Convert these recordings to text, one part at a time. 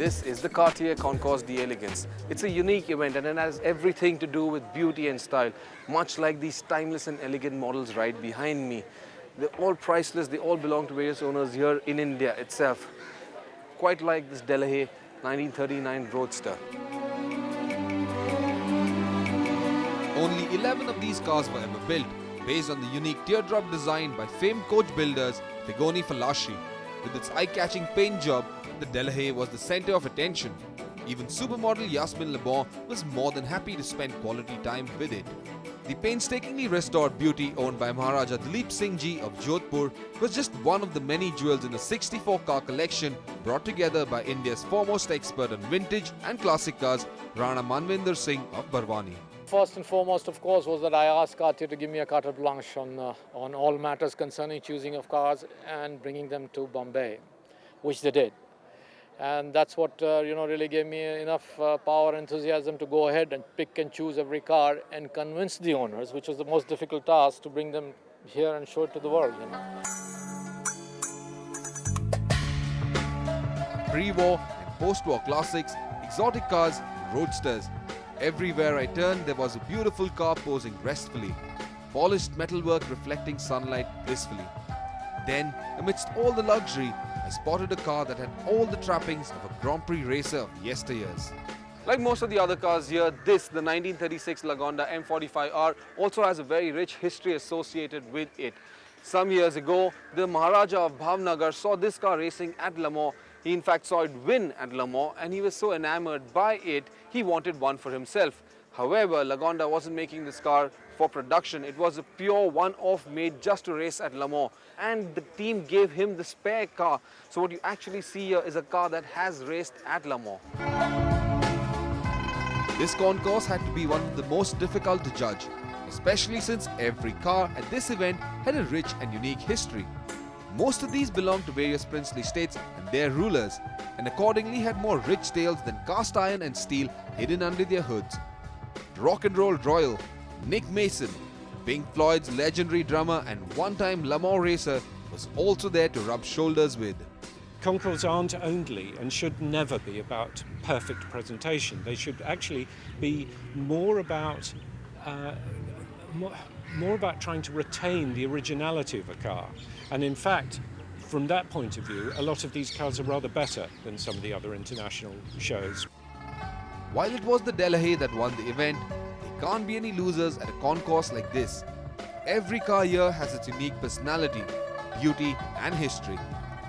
This is the Cartier Concours De Elegance. It's a unique event and it has everything to do with beauty and style, much like these timeless and elegant models right behind me. They're all priceless, they all belong to various owners here in India itself. Quite like this Delahaye 1939 Roadster. Only 11 of these cars were ever built, based on the unique teardrop design by famed coach builders Figoni Falaschi. With its eye-catching paint job, the Delahaye was the center of attention. Even supermodel Yasmin Le Bon was more than happy to spend quality time with it. The painstakingly restored beauty owned by Maharaja Dalip Singh Ji of Jodhpur was just one of the many jewels in a 64-car collection brought together by India's foremost expert on vintage and classic cars, Rana Manvinder Singh of Barwani. First and foremost, of course, was that I asked Cartier to give me a carte blanche on all matters concerning choosing of cars and bringing them to Bombay, which they did. And that's what really gave me enough power and enthusiasm to go ahead and pick and choose every car and convince the owners, which was the most difficult task, to bring them here and show it to the world. Pre-war and post-war classics, exotic cars, roadsters. Everywhere I turned, there was a beautiful car posing restfully, polished metalwork reflecting sunlight blissfully. Then, amidst all the luxury, I spotted a car that had all the trappings of a Grand Prix racer of yesteryears. Like most of the other cars here, this, the 1936 Lagonda M45R, also has a very rich history associated with it. Some years ago, the Maharaja of Bhavnagar saw this car racing at Le Mans. He in fact saw it win at Le Mans and he was so enamored by it, he wanted one for himself. However, Lagonda wasn't making this car for production. It was a pure one-off made just to race at Le Mans. And the team gave him the spare car. So what you actually see here is a car that has raced at Le Mans. This concourse had to be one of the most difficult to judge, especially since every car at this event had a rich and unique history. Most of these belonged to various princely states and their rulers, and accordingly had more rich tales than cast iron and steel hidden under their hoods. Rock and roll royal Nick Mason, Pink Floyd's legendary drummer and one-time Le Mans racer, was also there to rub shoulders with. Concours aren't only and should never be about perfect presentation. They should actually be more about trying to retain the originality of a car. And in fact, from that point of view, a lot of these cars are rather better than some of the other international shows. While it was the Delahaye that won the event, there can't be any losers at a concourse like this. Every car here has its unique personality, beauty and history.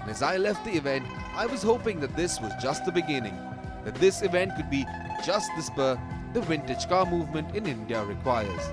And as I left the event, I was hoping that this was just the beginning, that this event could be just the spur the vintage car movement in India requires.